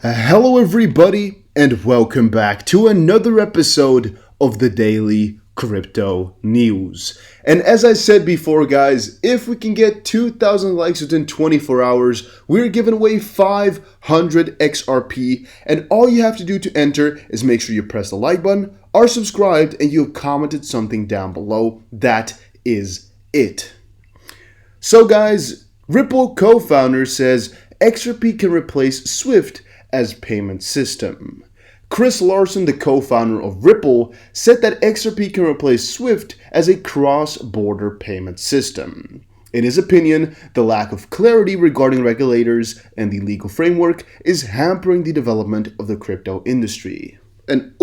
Hello, everybody, and welcome back to another episode of the Daily Crypto News. And as I said before, guys, if we can get 2,000 likes within 24 hours, we're giving away 500 XRP. And all you have to do to enter is make sure you press the like button, are subscribed, and you have commented something down below. That is it. So, guys, Ripple co-founder says XRP can replace Swift as payment system. Chris Larsen, the co-founder of Ripple, said that XRP can replace Swift as a cross-border payment system. In his opinion, the lack of clarity regarding regulators and the legal framework is hampering the development of the crypto industry. And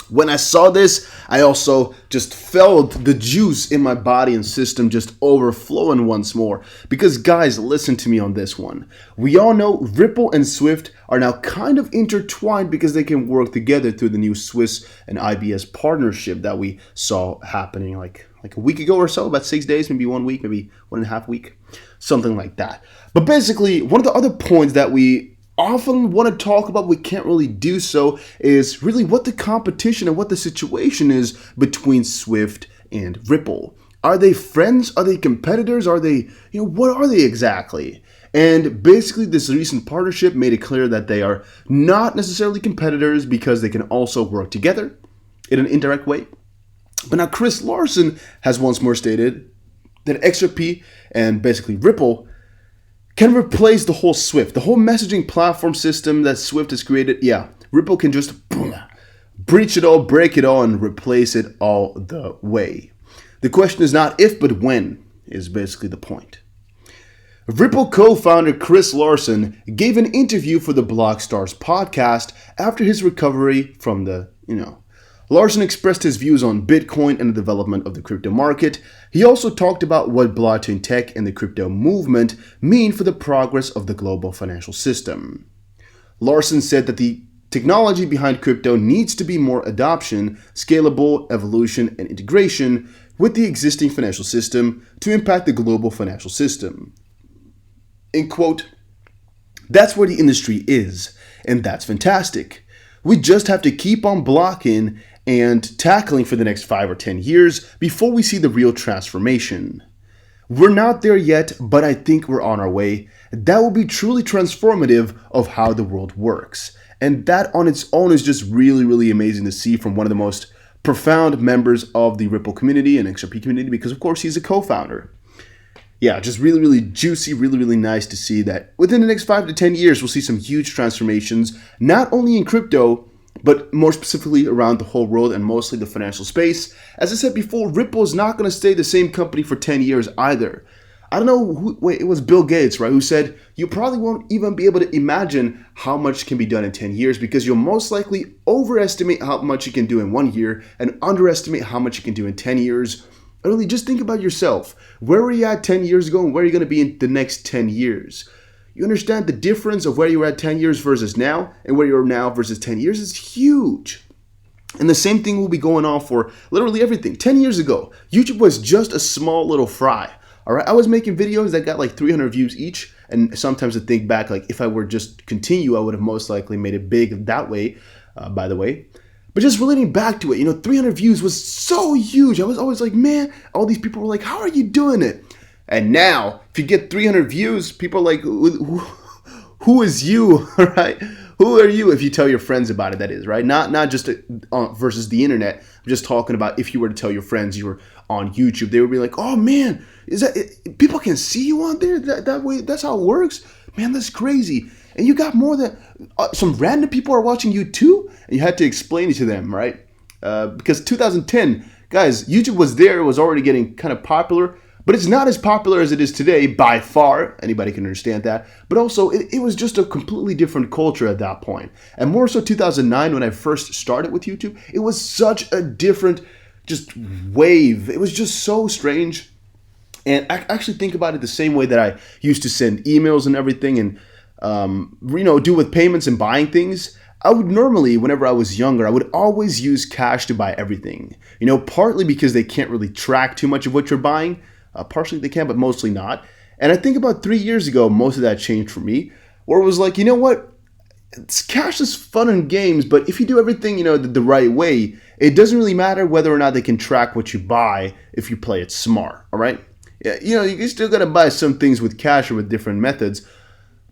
when I saw this, I also just felt the juice in my body and system just overflowing once more. Because guys, listen to me on this one. We all know Ripple and Swift are now kind of intertwined because they can work together through the new Swiss and IBS partnership that we saw happening like a week ago or so, about 6 days, maybe 1 week, maybe 1.5 weeks, something like that. But basically, one of the other points that we often want to talk about, we can't really do so, is really what the competition and what the situation is between Swift and Ripple. Are they friends? Are they competitors? Are they, what are they exactly? And basically this recent partnership made it clear that they are not necessarily competitors because they can also work together in an indirect way. But now Chris Larsen has once more stated that XRP and basically Ripple can replace the whole Swift, the whole messaging platform system that Swift has created. Yeah, Ripple can just breach it all, break it all, and replace it all the way. The question is not if, but when, is basically the point. Ripple co-founder Chris Larsen gave an interview for the Blockstars podcast after his recovery from the, Larsen expressed his views on Bitcoin and the development of the crypto market. He also talked about what blockchain tech and the crypto movement mean for the progress of the global financial system. Larsen said that the technology behind crypto needs to be more adoption, scalable, evolution, and integration with the existing financial system to impact the global financial system. In quote, "That's where the industry is, and that's fantastic. We just have to keep on blocking and tackling for the next 5 or 10 years before we see the real transformation. We're not there yet, but I think we're on our way. That will be truly transformative of how the world works." And that on its own is just really, really amazing to see from one of the most profound members of the Ripple community and XRP community, because of course he's a co-founder. Yeah, just really, really juicy, really, really nice to see that within the next 5 to 10 years, we'll see some huge transformations, not only in crypto, but more specifically around the whole world and mostly the financial space. As I said before, Ripple is not going to stay the same company for 10 years either. I don't know, it was Bill Gates, right, who said you probably won't even be able to imagine how much can be done in 10 years because you'll most likely overestimate how much you can do in 1 year and underestimate how much you can do in 10 years. Really, just think about yourself. Where were you at 10 years ago and where are you going to be in the next 10 years? You understand the difference of where you were at 10 years versus now and where you are now versus 10 years is huge. And the same thing will be going on for literally everything. 10 years ago, YouTube was just a small little fry. All right, I was making videos that got like 300 views each. And sometimes I think back, like if I were just continue, I would have most likely made it big that way, by the way. But just relating back to it, 300 views was so huge. I was always like, man, all these people were like, how are you doing it? And now, if you get 300 views, people are like, who is you, right? Who are you if you tell your friends about it, that is, right? Not just versus the internet. I'm just talking about if you were to tell your friends you were on YouTube, they would be like, oh man, is that it? People can see you on there that way? That's how it works? Man, that's crazy. And you got more than some random people are watching you too? And you had to explain it to them, right? Because 2010, guys, YouTube was there. It was already getting kind of popular. But it's not as popular as it is today by far. Anybody can understand that. But also, it was just a completely different culture at that point. And more so 2009 when I first started with YouTube, it was such a different just wave. It was just so strange. And I actually think about it the same way that I used to send emails and everything and, do with payments and buying things. I would normally, whenever I was younger, I would always use cash to buy everything. Partly because they can't really track too much of what you're buying. Partially they can, but mostly not. And I think about 3 years ago, most of that changed for me, where it was like, you know what? cash is fun and games, but if you do everything, the right way, it doesn't really matter whether or not they can track what you buy if you play it smart, all right? Yeah, you still got to buy some things with cash or with different methods,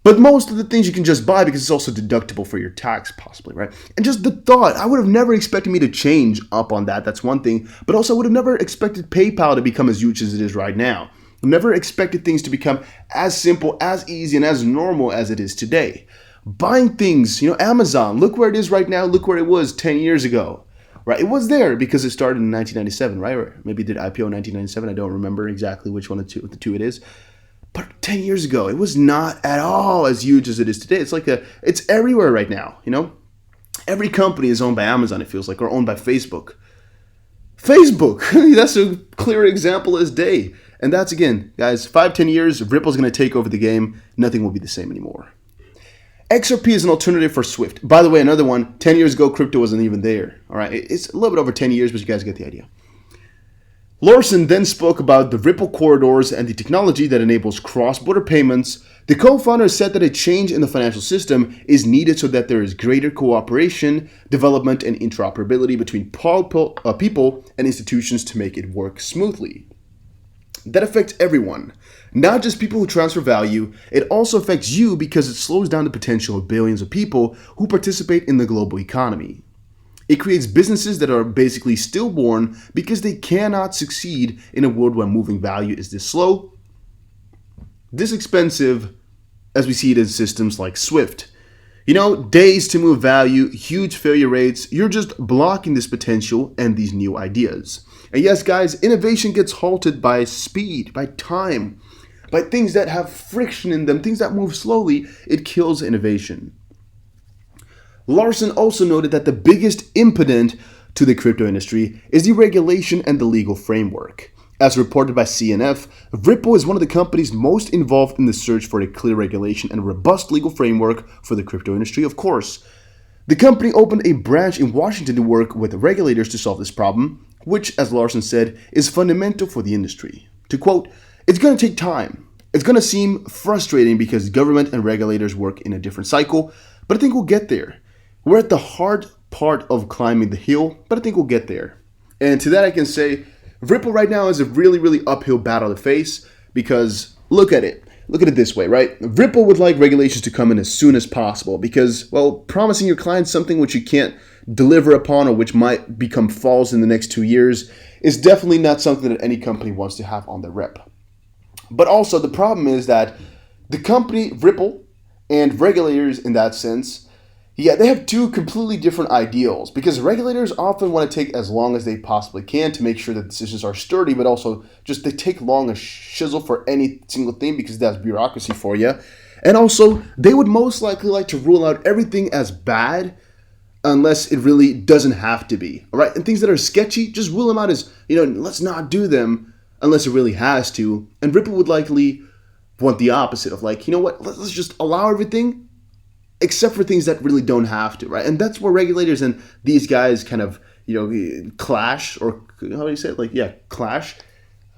but most of the things you can just buy because it's also deductible for your tax, possibly, right? And just the thought, I would have never expected me to change up on that. That's one thing. But also, I would have never expected PayPal to become as huge as it is right now. Never expected things to become as simple, as easy, and as normal as it is today. Buying things, Amazon, look where it is right now. Look where it was 10 years ago, right? It was there because it started in 1997, right? Or maybe it did IPO in 1997. I don't remember exactly which one of the two it is. But 10 years ago, it was not at all as huge as it is today. It's everywhere right now, Every company is owned by Amazon, it feels like, or owned by Facebook. Facebook, that's a clear example as day. And that's, again, guys, 5-10 years, Ripple's going to take over the game. Nothing will be the same anymore. XRP is an alternative for Swift. By the way, another one, 10 years ago, crypto wasn't even there. All right, it's a little bit over 10 years, but you guys get the idea. Larson then spoke about the Ripple corridors and the technology that enables cross-border payments. The co-founder said that a change in the financial system is needed so that there is greater cooperation, development, and interoperability between people and institutions to make it work smoothly. That affects everyone, not just people who transfer value. It also affects you because it slows down the potential of billions of people who participate in the global economy. It creates businesses that are basically stillborn because they cannot succeed in a world where moving value is this slow, this expensive, as we see it in systems like Swift. Days to move value, huge failure rates. You're just blocking this potential and these new ideas. And yes, guys, innovation gets halted by speed, by time, by things that have friction in them, things that move slowly. It kills innovation. Larson also noted that the biggest impediment to the crypto industry is the regulation and the legal framework. As reported by CNF, Ripple is one of the companies most involved in the search for a clear regulation and robust legal framework for the crypto industry, of course. The company opened a branch in Washington to work with regulators to solve this problem, which, as Larson said, is fundamental for the industry. To quote, "It's going to take time. It's going to seem frustrating because government and regulators work in a different cycle, but I think we'll get there. We're at the hard part of climbing the hill, but I think we'll get there." And to that I can say, Ripple right now is a really, really uphill battle to face because look at it. Look at it this way, right? Ripple would like regulations to come in as soon as possible because, well, promising your clients something which you can't deliver upon or which might become false in the next 2 years is definitely not something that any company wants to have on their rep. But also the problem is that the company, Ripple, and regulators in that sense, they have two completely different ideals because regulators often want to take as long as they possibly can to make sure that decisions are sturdy, but also just they take long as shizzle for any single thing because that's bureaucracy for you. And also, they would most likely like to rule out everything as bad unless it really doesn't have to be, all right? And things that are sketchy, just rule them out as, let's not do them unless it really has to. And Ripple would likely want the opposite of like, let's just allow everything except for things that really don't have to, right? And that's where regulators and these guys kind of, clash, or how do you say it? Clash,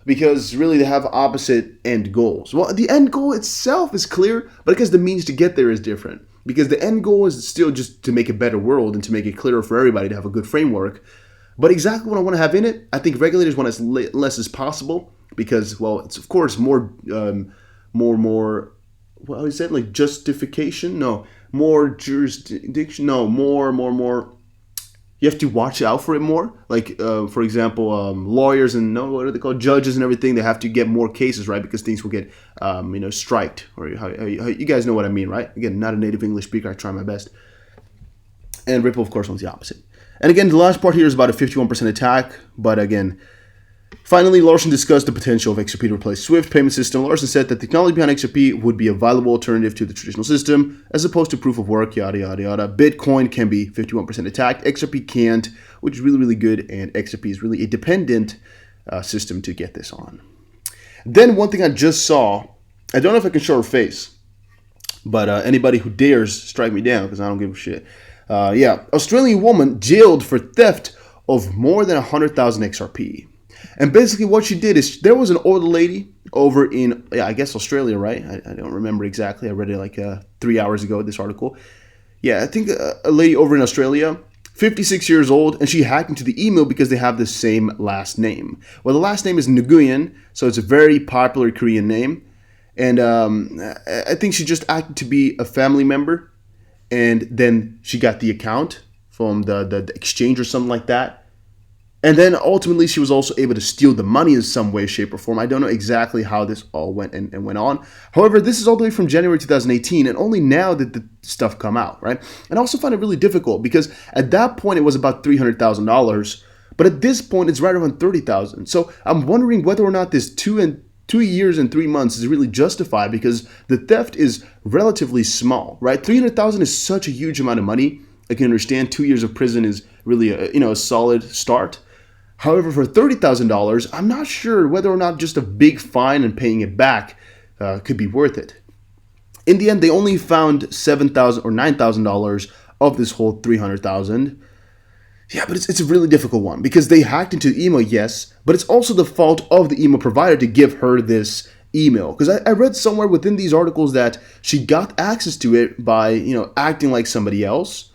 because really they have opposite end goals. Well, the end goal itself is clear, but I guess the means to get there is different. Because the end goal is still just to make a better world and to make it clearer for everybody to have a good framework. But exactly what I want to have in it, I think regulators want as less as possible because, well, it's of course more, what do you say? Like justification? No. More jurisdiction? No, more. You have to watch out for it more. Like, for example, lawyers and what are they called? Judges and everything. They have to get more cases, right? Because things will get, striked. Or how you guys know what I mean, right? Again, not a native English speaker. I try my best. And Ripple, of course, wants the opposite. And again, the last part here is about a 51% attack. But again, finally, Larson discussed the potential of XRP to replace Swift payment system. Larson said that technology behind XRP would be a viable alternative to the traditional system, as opposed to proof of work, yada, yada, yada. Bitcoin can be 51% attacked. XRP can't, which is really, really good. And XRP is really a dependent system to get this on. Then one thing I just saw, I don't know if I can show her face, but anybody who dares strike me down because I don't give a shit. Australian woman jailed for theft of more than 100,000 XRP. And basically what she did is there was an older lady over in, I guess Australia, right? I don't remember exactly. I read it like 3 hours ago, this article. Yeah, I think a lady over in Australia, 56 years old, and she hacked into the email because they have the same last name. Well, the last name is Nguyen, so it's a very popular Korean name. And I think she just acted to be a family member, and then she got the account from the exchange or something like that. And then ultimately, she was also able to steal the money in some way, shape, or form. I don't know exactly how this all went and went on. However, this is all the way from January 2018, and only now did the stuff come out, right? And I also find it really difficult because at that point, it was about $300,000, but at this point, it's right around $30,000. So I'm wondering whether or not this 2 years and 3 months is really justified because the theft is relatively small, right? $300,000 is such a huge amount of money. I can understand 2 years of prison is really a solid start. However, for $30,000, I'm not sure whether or not just a big fine and paying it back could be worth it. In the end, they only found $7,000 or $9,000 of this whole $300,000. Yeah, but it's a really difficult one because they hacked into the email, yes, but it's also the fault of the email provider to give her this email. Because I read somewhere within these articles that she got access to it by acting like somebody else.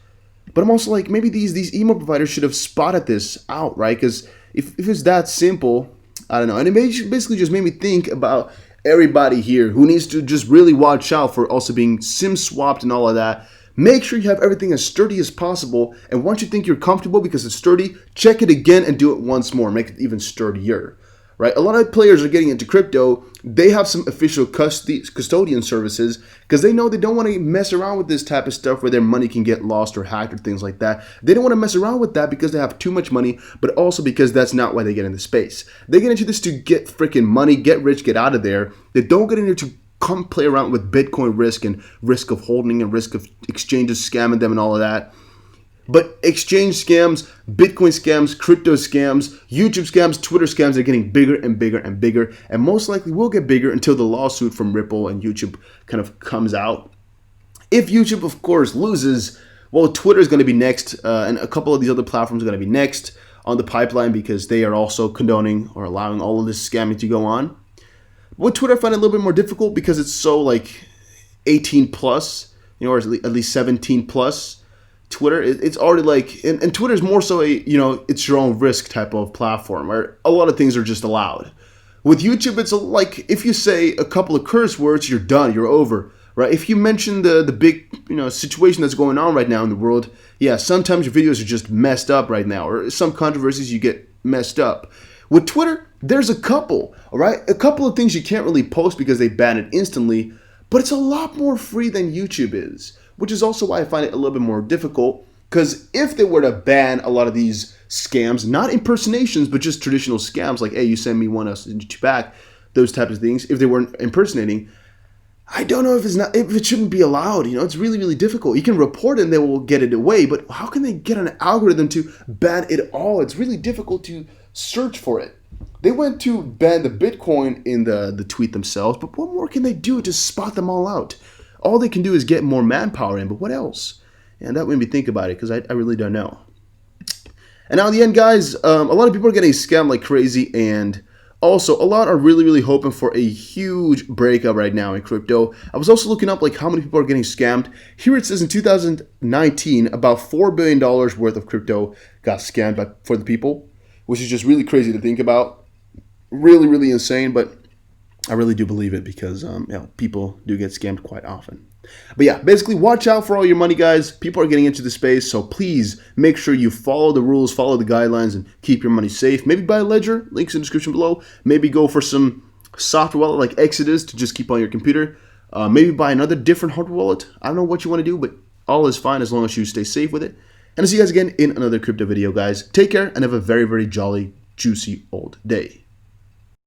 But I'm also like, maybe these email providers should have spotted this out, right? Because if it's that simple, I don't know. And it basically just made me think about everybody here who needs to just really watch out for also being SIM swapped and all of that. Make sure you have everything as sturdy as possible. And once you think you're comfortable because it's sturdy, check it again and do it once more. Make it even sturdier. Right? A lot of players are getting into crypto. They have some official custodian services because they know they don't want to mess around with this type of stuff where their money can get lost or hacked or things like that. They don't want to mess around with that because they have too much money, but also because that's not why they get into space. They get into this to get freaking money, get rich, get out of there. They don't get in here to come play around with Bitcoin risk and risk of holding and risk of exchanges scamming them and all of that. But exchange scams, Bitcoin scams, crypto scams, YouTube scams, Twitter scams are getting bigger and bigger and bigger, and most likely will get bigger until the lawsuit from Ripple and YouTube kind of comes out. If YouTube, of course, loses, well, Twitter is going to be next, and a couple of these other platforms are going to be next on the pipeline because they are also condoning or allowing all of this scamming to go on. With Twitter, I find it a little bit more difficult because it's so like 18 plus, or at least 17 plus. Twitter, it's already like, and Twitter is more so a, it's your own risk type of platform where a lot of things are just allowed. With YouTube, it's like if you say a couple of curse words, you're done, you're over, right? If you mention the big, situation that's going on right now in the world, yeah, sometimes your videos are just messed up right now, or some controversies you get messed up. With Twitter, there's a couple, all right? A couple of things you can't really post because they ban it instantly, but it's a lot more free than YouTube is. Which is also why I find it a little bit more difficult, because if they were to ban a lot of these scams, not impersonations, but just traditional scams, like, hey, you send me one, I'll send you back, those types of things, if they weren't impersonating, I don't know if it shouldn't be allowed. It's really, really difficult. You can report it and they will get it away, but how can they get an algorithm to ban it all? It's really difficult to search for it. They went to ban the Bitcoin in the tweet themselves, but what more can they do to spot them all out? All they can do is get more manpower in, but what else? And that made me think about it because I really don't know. And now in the end, guys, a lot of people are getting scammed like crazy, and also a lot are really, really hoping for a huge breakup right now in crypto. I was also looking up like how many people are getting scammed. Here it says in 2019, about $4 billion worth of crypto got scammed for the people, which is just really crazy to think about. Really, really insane, but I really do believe it because people do get scammed quite often. But yeah, basically watch out for all your money, guys. People are getting into the space, so please make sure you follow the rules, follow the guidelines, and keep your money safe. Maybe buy a ledger, links in the description below. Maybe go for some software wallet like Exodus to just keep on your computer. Maybe buy another different hardware wallet. I don't know what you want to do, but all is fine as long as you stay safe with it. And I'll see you guys again in another crypto video, guys. Take care and have a very, very jolly, juicy old day.